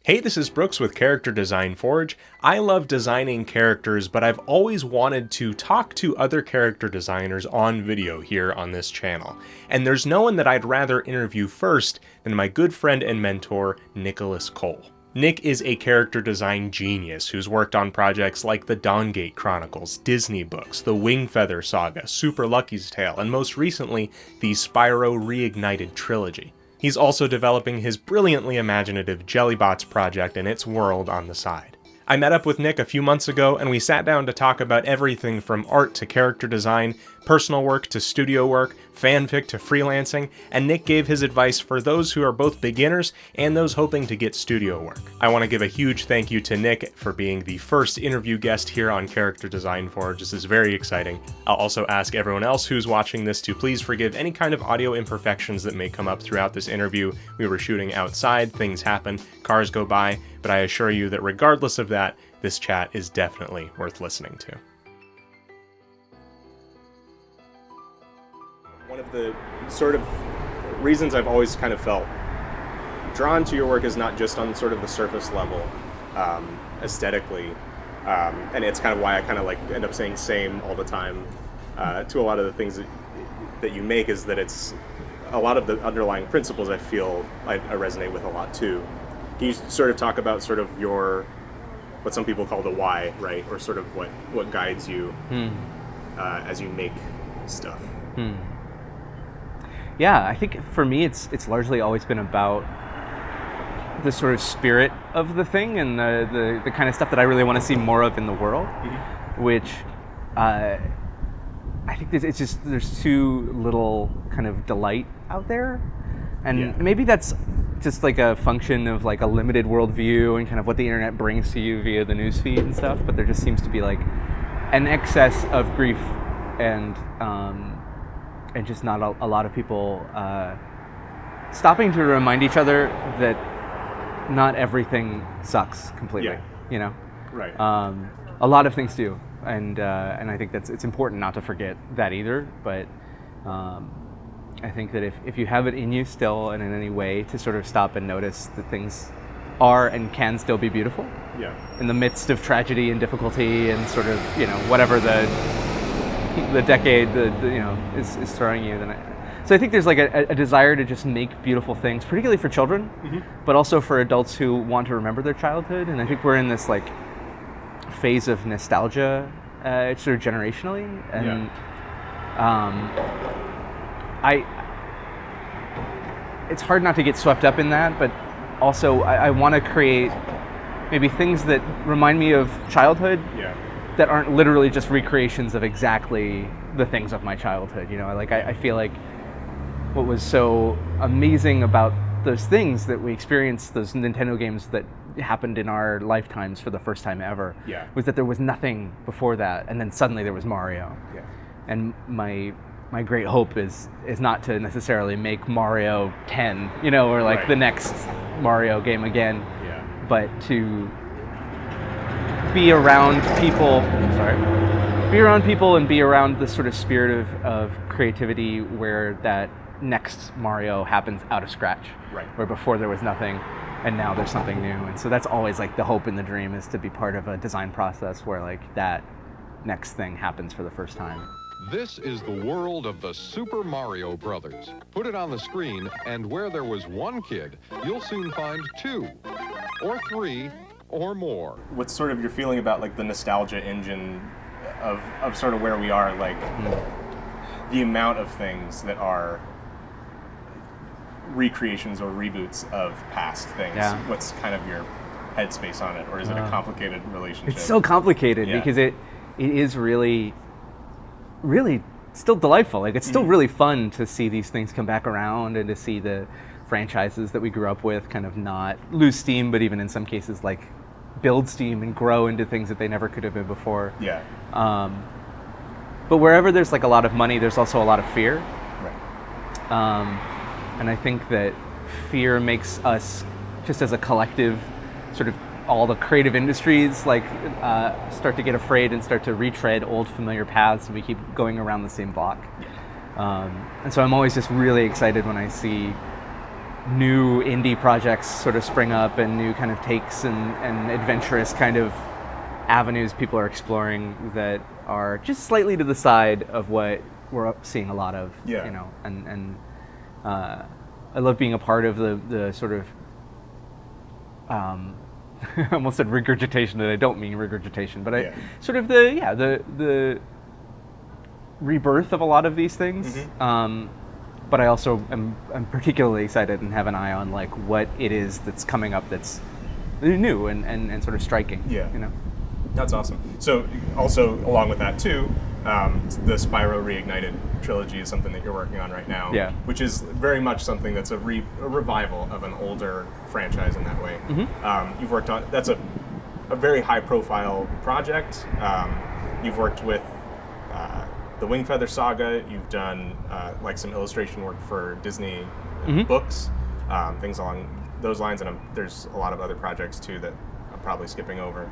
Hey, this is Brookes with Character Design Forge. I love designing characters, but I've always wanted to talk to other character designers on video here on this channel. And there's no one that I'd rather interview first than my good friend and mentor, Nicholas Kole. Nick is a character design genius who's worked on projects like the Dawngate Chronicles, Disney books, the Wingfeather Saga, Super Lucky's Tale, and most recently, the Spyro Reignited Trilogy. He's also developing his brilliantly imaginative Jellybots project and its world on the side. I met up with Nick a few months ago and we sat down to talk about everything from art to character design, personal work to studio work, fanfic to freelancing, and Nick gave his advice for those who are both beginners and those hoping to get studio work. I want to give a huge thank you to Nick for being the first interview guest here on Character Design Forge. This is very exciting. I'll also ask everyone else who's watching this to please forgive any kind of audio imperfections that may come up throughout this interview. We were shooting outside, things happen, cars go by, but I assure you that regardless of that, this chat is definitely worth listening to. One of the sort of reasons I've always kind of felt drawn to your work is not just on sort of the surface level, aesthetically, and it's kind of why I kind of like end up saying same all the time to a lot of the things that you make, is that it's a lot of the underlying principles I feel I resonate with a lot too. Can you sort of talk about sort of your, what some people call the why, right? Or sort of what guides you as you make stuff? Yeah, I think for me it's largely always been about the sort of spirit of the thing and the kind of stuff that I really want to see more of in the world, which I think it's just, there's too little kind of delight out there. And maybe that's just like a function of like a limited worldview and kind of what the internet brings to you via the newsfeed and stuff, but there just seems to be like an excess of grief and just not a lot of people stopping to remind each other that not everything sucks completely, you know? Right. A lot of things do, and I think it's important not to forget that either, but I think that if you have it in you still and in any way to sort of stop and notice that things are and can still be beautiful in the midst of tragedy and difficulty and sort of, you know, whatever the decade is throwing you, then so I think there's like a desire to just make beautiful things, particularly for children, but also for adults who want to remember their childhood. And I think we're in this like phase of nostalgia, sort of generationally, and it's hard not to get swept up in that, but also I want to create maybe things that remind me of childhood that aren't literally just recreations of exactly the things of my childhood. You know, like I feel like what was so amazing about those things that we experienced, those Nintendo games that happened in our lifetimes for the first time ever, was that there was nothing before that, and then suddenly there was Mario. And my great hope is not to necessarily make Mario 10, you know, or like the next Mario game again, but to be around people, and be around the sort of spirit of creativity where that next Mario happens out of scratch, where before there was nothing and now there's something new. And so that's always like the hope and the dream, is to be part of a design process where like that next thing happens for the first time. This is the world of the Super Mario Brothers. Put it on the screen, and where there was one kid, you'll soon find two, or three, or more. What's sort of your feeling about like the nostalgia engine of sort of where we are, like the amount of things that are recreations or reboots of past things? What's kind of your headspace on it, or is it a complicated relationship? It's so complicated because it is really still delightful. Like it's still really fun to see these things come back around and to see the franchises that we grew up with kind of not lose steam, but even in some cases like build steam and grow into things that they never could have been before. But wherever there's like a lot of money, there's also a lot of fear. And I think that fear makes us, just as a collective, sort of all the creative industries like start to get afraid and start to retread old familiar paths, and we keep going around the same block. And so I'm always just really excited when I see new indie projects sort of spring up and new kind of takes and adventurous kind of avenues people are exploring that are just slightly to the side of what we're seeing a lot of. Yeah. You know, and I love being a part of the sort of I almost said regurgitation, and I don't mean regurgitation, but I sort of the rebirth of a lot of these things. But I also am particularly excited and have an eye on like what it is that's coming up that's new and sort of striking. Yeah. You know? That's awesome. So also along with that too, the Spyro Reignited Trilogy is something that you're working on right now. Yeah. Which is very much something that's a revival of an older franchise in that way. You've worked on, that's a very high profile project. You've worked with the Wingfeather Saga. You've done like some illustration work for Disney books, things along those lines, and there's a lot of other projects too that I'm probably skipping over.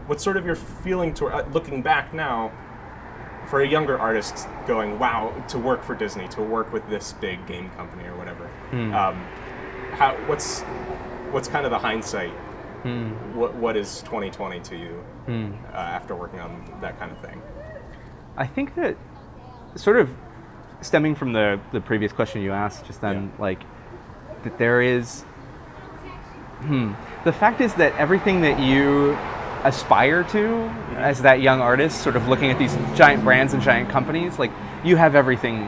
What's sort of your feeling looking back now for a younger artist going, wow, to work for Disney, to work with this big game company or whatever? What's kind of the hindsight? What is 2020 to you after working on that kind of thing? I think that sort of stemming from the previous question you asked just then, like that there is the fact is that everything that you aspire to as that young artist, sort of looking at these giant brands and giant companies, like you have everything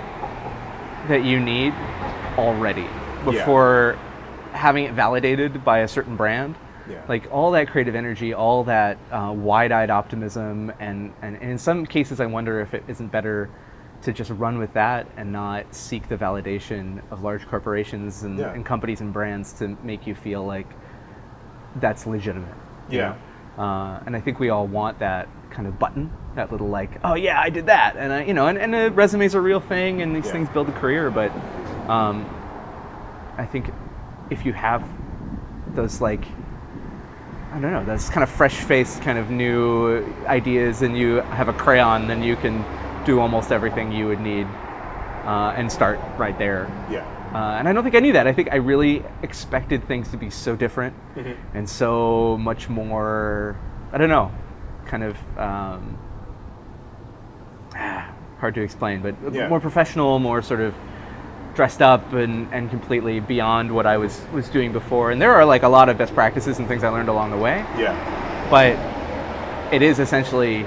that you need already before having it validated by a certain brand. Like all that creative energy, all that wide-eyed optimism, and in some cases I wonder if it isn't better to just run with that and not seek the validation of large corporations and companies and brands to make you feel like that's legitimate. You know? And I think we all want that kind of button, that little like, oh yeah, I did that, and and resumes are a real thing, and these things build a career. But I think if you have those like, I don't know, those kind of fresh-faced kind of new ideas, and you have a crayon, then you can do almost everything you would need and start right there. And I don't think I knew that. I think I really expected things to be so different and so much more, I don't know, kind of hard to explain, but more professional, more sort of dressed up and completely beyond what I was doing before. And there are like a lot of best practices and things I learned along the way. But it is essentially,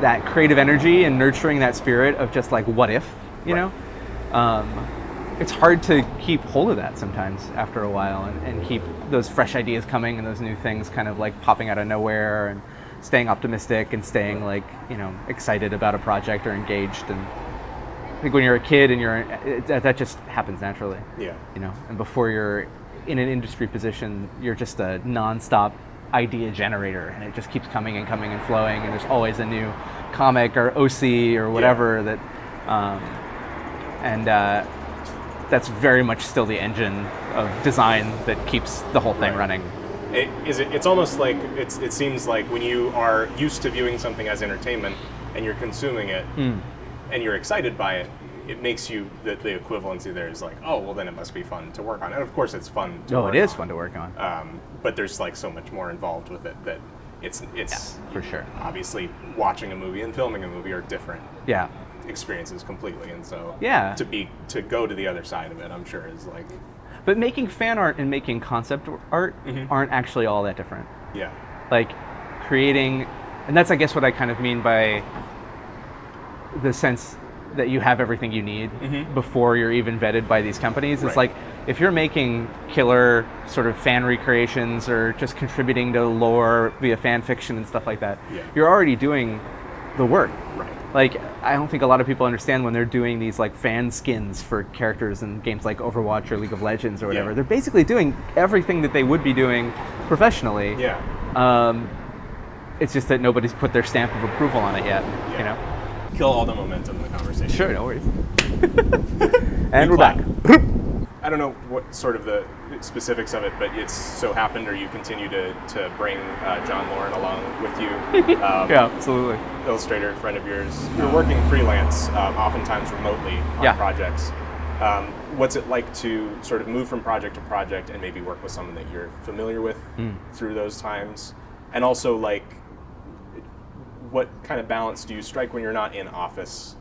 that creative energy and nurturing that spirit of just like, what if, you know? It's hard to keep hold of that sometimes after a while and keep those fresh ideas coming and those new things kind of like popping out of nowhere and staying optimistic and staying like, excited about a project or engaged. And I think when you're a kid and that just happens naturally. And before you're in an industry position, you're just a nonstop idea generator, and it just keeps coming and coming and flowing, and there's always a new comic or OC or whatever that, and that's very much still the engine of design that keeps the whole thing running. It's almost like it seems like when you are used to viewing something as entertainment and you're consuming it and you're excited by it, it makes you the equivalency there is like, oh, well then it must be fun to work on. And of course it's fun to work on. It is fun to work on. But there's like so much more involved with it that it's for sure. Obviously watching a movie and filming a movie are different experiences completely, and so to go to the other side of it, I'm sure is like. But making fan art and making concept art aren't actually all that different. Like creating, and that's I guess what I kind of mean by the sense that you have everything you need before you're even vetted by these companies. It's like if you're making killer sort of fan recreations or just contributing to lore via fan fiction and stuff like that, you're already doing the work. Like I don't think a lot of people understand when they're doing these like fan skins for characters in games like Overwatch or League of Legends or whatever. They're basically doing everything that they would be doing professionally. It's just that nobody's put their stamp of approval on it yet. Kill all the momentum in the conversation. Sure, no worries. And we're back. I don't know what sort of the specifics of it, but it's so happened, or you continue to bring John Lauren along with you. Yeah, absolutely. Illustrator, friend of yours. You're working freelance, oftentimes remotely on projects. What's it like to sort of move from project to project and maybe work with someone that you're familiar with through those times? And also, like, what kind of balance do you strike when you're not in office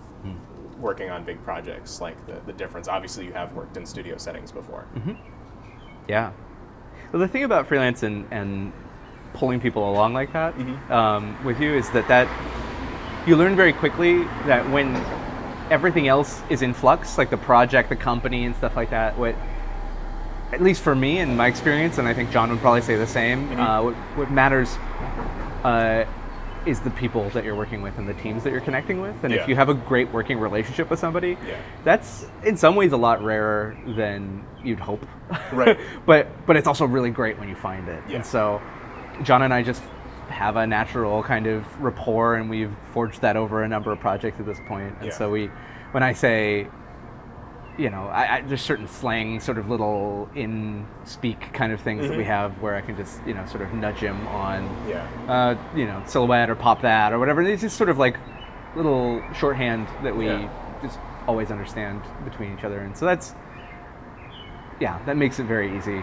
working on big projects? Like the difference. Obviously, you have worked in studio settings before. Yeah. Well, the thing about freelance and pulling people along like that with you is that you learn very quickly that when everything else is in flux, like the project, the company, and stuff like that, at least for me and my experience, and I think John would probably say the same, what matters is the people that you're working with and the teams that you're connecting with. And if you have a great working relationship with somebody, that's in some ways a lot rarer than you'd hope. Right. but it's also really great when you find it. And so John and I just have a natural kind of rapport, and we've forged that over a number of projects at this point. And so when I say, there's certain slang, sort of little in-speak kind of things that we have where I can just, sort of nudge him on, silhouette or pop that or whatever. It's just sort of like little shorthand that we just always understand between each other. And so that makes it very easy.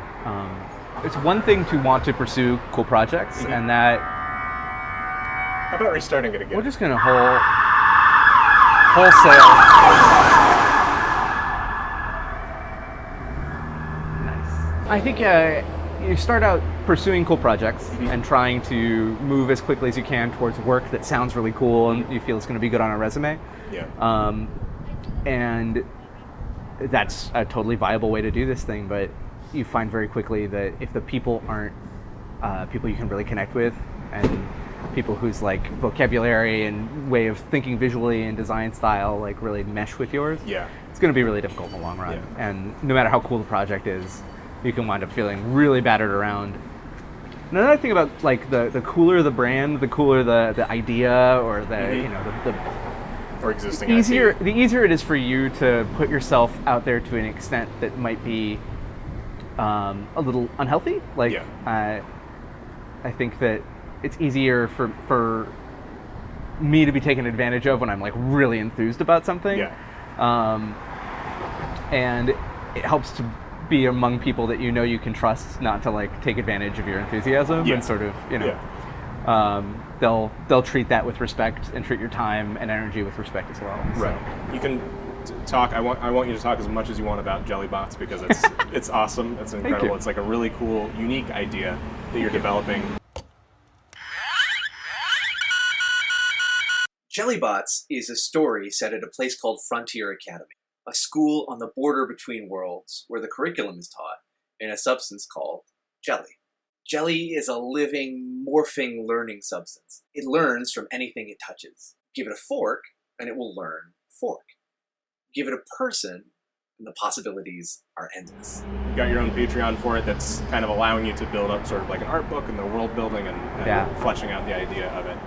It's one thing to want to pursue cool projects, and that... How about restarting it again? We're just going to wholesale... Nice. I think you start out pursuing cool projects and trying to move as quickly as you can towards work that sounds really cool and you feel it's going to be good on a resume. And that's a totally viable way to do this thing, but you find very quickly that if the people aren't people you can really connect with, and people whose like vocabulary and way of thinking visually and design style like really mesh with yours, it's going to be really difficult in the long run. And no matter how cool the project is, you can wind up feeling really battered around. Another thing about like the cooler the brand, the cooler the idea, or the or existing the easier it is for you to put yourself out there to an extent that might be a little unhealthy. Like I think that it's easier for me to be taken advantage of when I'm like really enthused about something. And it helps to be among people that you can trust not to like take advantage of your enthusiasm and sort of they'll treat that with respect and treat your time and energy with respect as well. Right. So. You can talk. I want you to talk as much as you want about Jellybots because it's awesome. It's incredible. It's like a really cool, unique idea that you're developing. Jellybots is a story set at a place called Frontier Academy, a school on the border between worlds where the curriculum is taught in a substance called jelly. Jelly is a living, morphing learning substance. It learns from anything it touches. Give it a fork, and it will learn fork. Give it a person, and the possibilities are endless. You've got your own Patreon for it that's kind of allowing you to build up sort of like an art book and the world building and fleshing out the idea of it.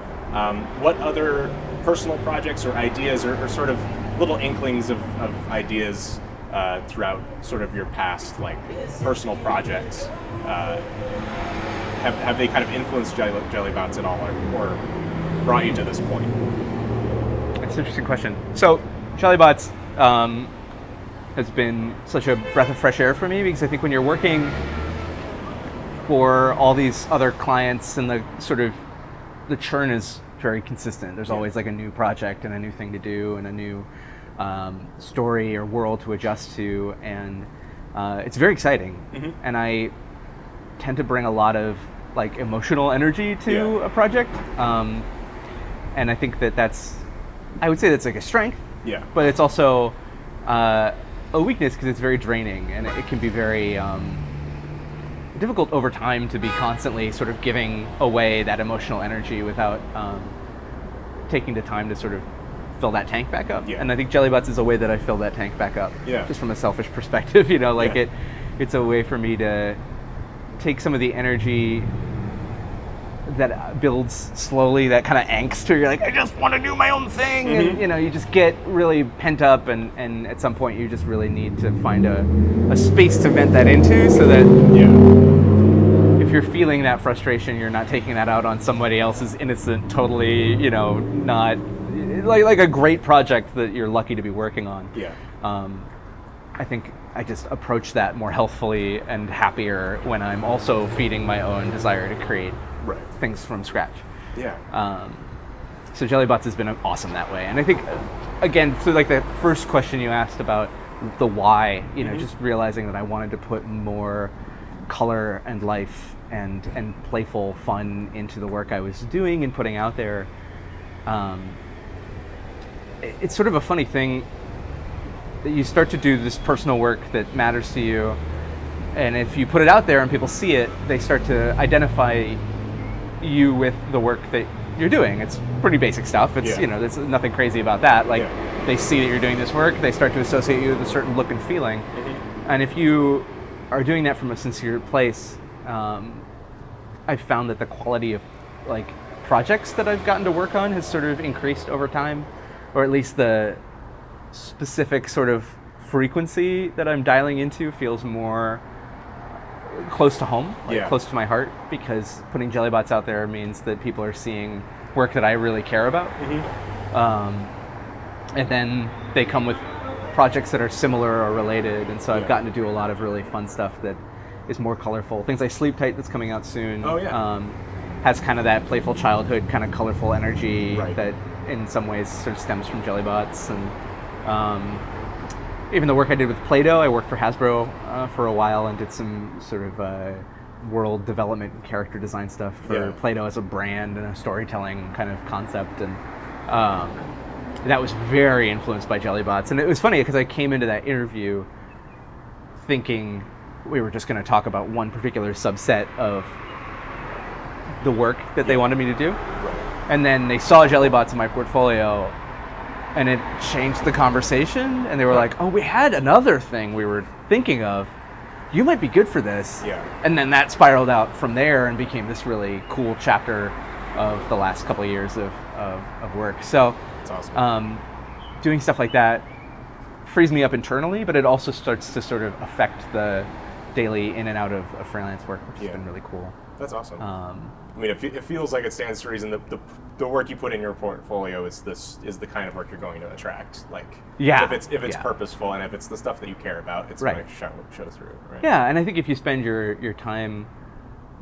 What other personal projects or ideas or sort of little inklings of ideas throughout sort of your past, like personal projects, have they kind of influenced Jellybots at all or brought you to this point? That's an interesting question. So Jellybots has been such a breath of fresh air for me because I think when you're working for all these other clients and the churn is very consistent. There's always like a new project and a new thing to do and a new story or world to adjust to, and it's very exciting. And I tend to bring a lot of like emotional energy to a project, and I think I would say that's like a strength, but it's also a weakness because it's very draining and it can be very difficult over time to be constantly sort of giving away that emotional energy without taking the time to sort of fill that tank back up. And I think Jellybots is a way that I fill that tank back up, just from a selfish perspective. It's a way for me to take some of the energy that builds slowly, that kind of angst where you're like, I just want to do my own thing, and you just get really pent up, and at some point you just really need to find a space to vent that into, so that if you're feeling that frustration, you're not taking that out on somebody else's innocent, totally, not like a great project that you're lucky to be working on. I think I just approach that more healthfully and happier when I'm also feeding my own desire to create things from scratch. Yeah. So Jellybots has been awesome that way. And I think, again, so like the first question you asked about the why, you know, just realizing that I wanted to put more color and life and playful fun into the work I was doing and putting out there. It's sort of a funny thing that you start to do this personal work that matters to you, and if you put it out there and people see it, they start to identify you with the work that you're doing. It's pretty basic stuff. It's you know, there's nothing crazy about that. Like they see that you're doing this work, they start to associate you with a certain look and feeling. And if you are doing that from a sincere place, I've found that the quality of like projects that I've gotten to work on has sort of increased over time, or at least the specific sort of frequency that I'm dialing into feels more close to home, like close to my heart, because putting Jellybots out there means that people are seeing work that I really care about. And then they come with projects that are similar or related, and so I've gotten to do a lot of really fun stuff that is more colorful. Things like Sleep Tight, that's coming out soon, has kind of that playful childhood kind of colorful energy that in some ways sort of stems from Jellybots. And even the work I did with Play-Doh, I worked for Hasbro for a while and did some sort of world development and character design stuff for Play-Doh as a brand and a storytelling kind of concept. And that was very influenced by Jellybots. And it was funny because I came into that interview thinking we were just going to talk about one particular subset of the work that they wanted me to do. And then they saw Jellybots in my portfolio, and it changed the conversation, and they were like, oh, we had another thing we were thinking of. You might be good for this. And then that spiraled out from there and became this really cool chapter of the last couple of years of work. So that's awesome. Doing stuff like that frees me up internally, but it also starts to sort of affect the daily in and out of freelance work, which has been really cool. That's awesome. I mean, it feels like it stands to reason that the work you put in your portfolio is the kind of work you're going to attract. Like, if it's purposeful and if it's the stuff that you care about, it's going to show through. Right? Yeah, and I think if you spend your time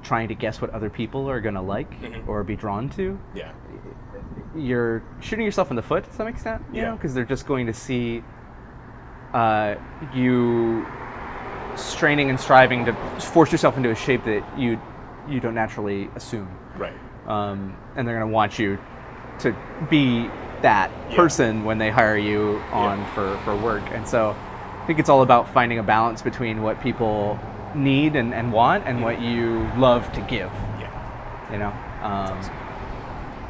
trying to guess what other people are going to like or be drawn to, you're shooting yourself in the foot to some extent. You know, because they're just going to see you straining and striving to force yourself into a shape that you don't naturally assume. And they're going to want you to be that person when they hire you on for work. And so I think it's all about finding a balance between what people need and want and what you love to give. You know? Awesome.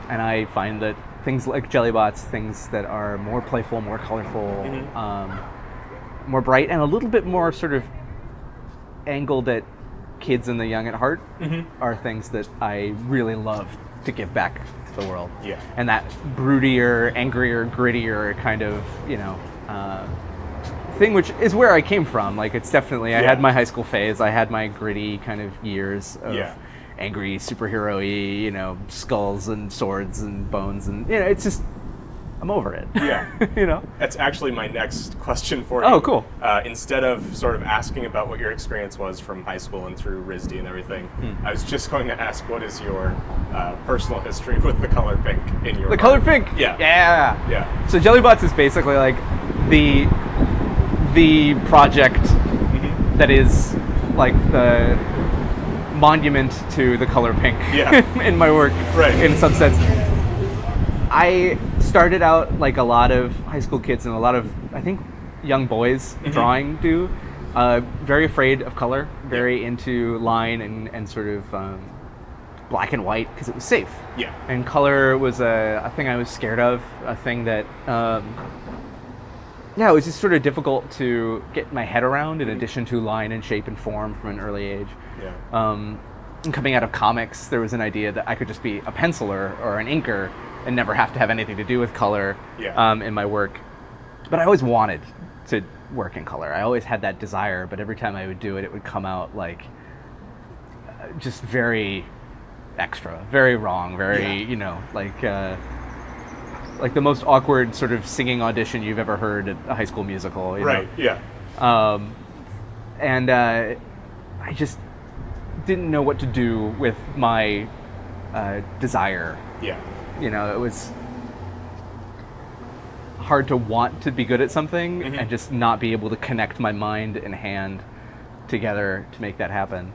And I find that things like Jellybots, things that are more playful, more colorful, more bright, and a little bit more sort of angled at kids and the young at heart, are things that I really love to give back to the world. And that broodier, angrier, grittier kind of, you know, thing, which is where I came from. Like, it's definitely, I had my high school phase, I had my gritty kind of years of angry, superhero-y, you know, skulls and swords and bones, and, you know, it's just, I'm over it. You know? That's actually my next question for you. Oh, cool. Instead of sort of asking about what your experience was from high school and through RISD and everything, I was just going to ask, what is your personal history with the color pink in your color pink? Yeah. So Jellybots is basically like the project that is like the monument to the color pink in my work, in some sense. I started out like a lot of high school kids and a lot of, I think, young boys drawing do, very afraid of color, very into line and sort of black and white because it was safe. And color was a thing I was scared of, a thing that, it was just sort of difficult to get my head around in addition to line and shape and form from an early age. And coming out of comics, there was an idea that I could just be a penciler or an inker and never have to have anything to do with color in my work. But I always wanted to work in color. I always had that desire, but every time I would do it, it would come out like just very extra, very wrong, very, you know, like the most awkward sort of singing audition you've ever heard at a high school musical. You know? And I just didn't know what to do with my desire. Yeah. You know, it was hard to want to be good at something and just not be able to connect my mind and hand together to make that happen.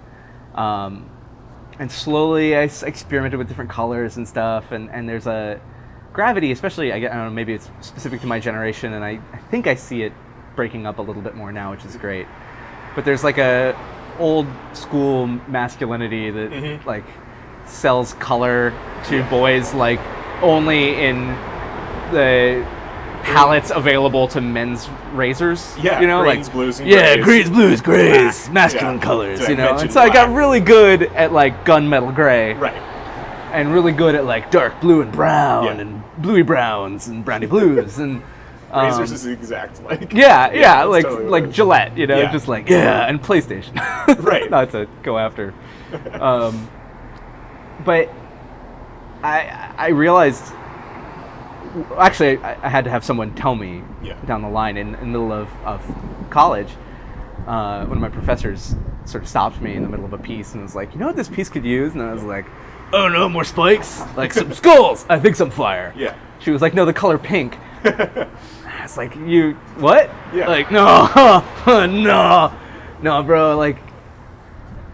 And slowly I experimented with different colors and stuff, and there's a gravity, especially, I don't know, maybe it's specific to my generation, and I think I see it breaking up a little bit more now, which is great. But there's like a old school masculinity that like sells color to boys like only in the palettes available to men's razors. Yeah, you know, greens, like blues, and yeah, grays. greens, blues, grays, masculine colors. Did I You know, mention and so I got black? really good at like gunmetal gray, Right. and really good at like dark blue and brown Yeah. and bluey browns and browny blues and. Razors is the exact like. Yeah, that's like totally what like it is. Gillette, you know, Yeah. just like and PlayStation, Right. Not to go after, but I realized. Actually, I had to have someone tell me down the line in the middle of college. One of my professors sort of stopped me in the middle of a piece and was like, "You know what this piece could use?" And I was like, "Oh no, more spikes, like some skulls. I think some fire." Yeah. She was like, "No, the color pink." I was like, "You what?" Yeah. Like, no, no, bro. Like,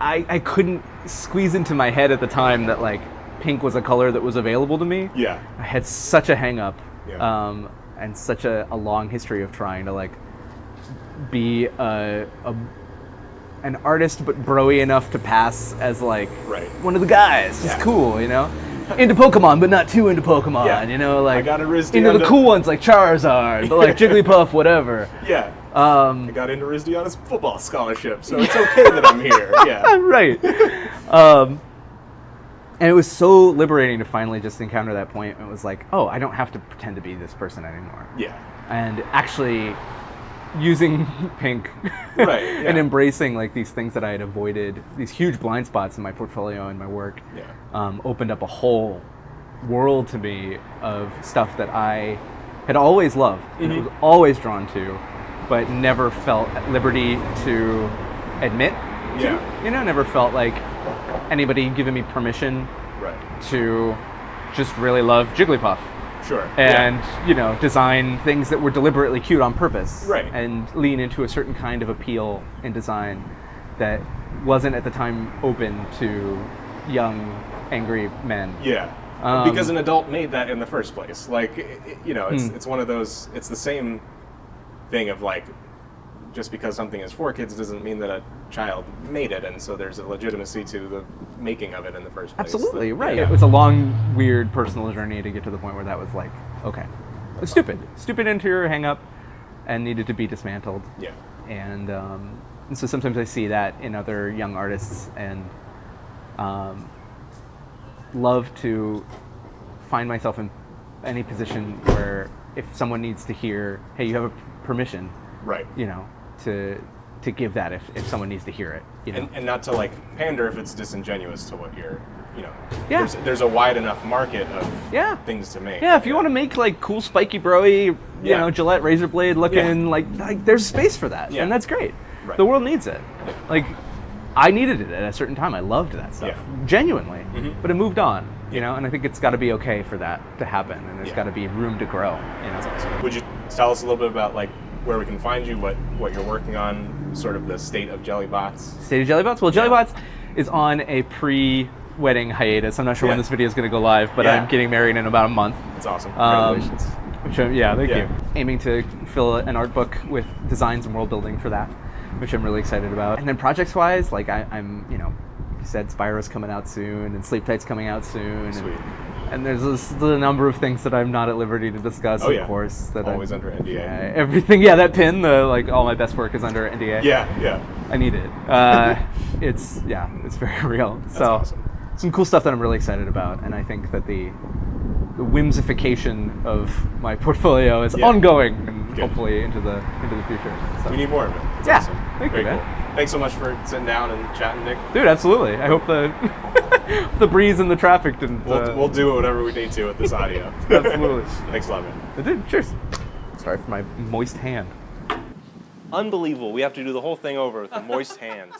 I couldn't squeeze into my head at the time that like pink was a color that was available to me. Yeah. I had such a hang up, Yeah. and such a long history of trying to like be an artist, but broy enough to pass as like one of the guys, just cool, you know. Into Pokemon, but not too into Pokemon, you know, like I got a RISD into on the cool ones like Charizard, but like Jigglypuff, whatever. Yeah. I got into RISD on his football scholarship, so it's okay that I'm here. Yeah. Right. And it was so liberating to finally just encounter that point. It was like, oh, I don't have to pretend to be this person anymore. Yeah. And actually using pink Right, and embracing like these things that I had avoided, these huge blind spots in my portfolio and my work, opened up a whole world to me of stuff that I had always loved and was always drawn to, but never felt at liberty to admit to. You know, never felt like anybody giving me permission to just really love Jigglypuff. Sure. And, you know, design things that were deliberately cute on purpose. Right. And lean into a certain kind of appeal in design that wasn't at the time open to young, angry men. Yeah. Because an adult made that in the first place. Like, you know, it's one of those, it's the same thing of like, just because something is for kids doesn't mean that a child made it, and so there's a legitimacy to the making of it in the first place. Absolutely, right. Yeah. It was a long, weird personal journey to get to the point where that was like, okay, stupid interior hang-up, and needed to be dismantled. Yeah. And so sometimes I see that in other young artists, and love to find myself in any position where if someone needs to hear, hey, you have a permission, you know, to give that if someone needs to hear it, you know? And not to like pander if it's disingenuous to what you're, you know, there's a wide enough market of things to make. Yeah, if you want to make like cool spiky broy, you know, Gillette razor blade looking, like there's space for that, and that's great. Right. The world needs it. Like, I needed it at a certain time. I loved that stuff, genuinely, but it moved on, you know, and I think it's got to be okay for that to happen, and there's got to be room to grow, you know. That's awesome. Would you tell us a little bit about like where we can find you, what you're working on, sort of the state of Jellybots? State of Jellybots? Well, Jellybots is on a pre-wedding hiatus. I'm not sure when this video is going to go live, but I'm getting married in about a month. That's awesome. Congratulations. Thank you. Aiming to fill an art book with designs and world building for that, which I'm really excited about. And then projects-wise, like I'm, you know, you said Spyro's coming out soon, and Sleep Tight's coming out soon. Sweet. And there's the number of things that I'm not at liberty to discuss, of course. That always under NDA. Everything, that pin, like all my best work is under NDA. Yeah. I need it. It's very real. That's so awesome. Some cool stuff that I'm really excited about, and I think that the whimsification of my portfolio is ongoing, and hopefully into the future. So. We need more of it. That's awesome. Thank you, man. Cool. Thanks so much for sitting down and chatting, Nick. Dude, absolutely. I hope the breeze and the traffic didn't. We'll do whatever we need to with this audio. Absolutely. Thanks a lot, man. Dude, cheers. Sorry for my moist hand. Unbelievable. We have to do the whole thing over with the moist hands.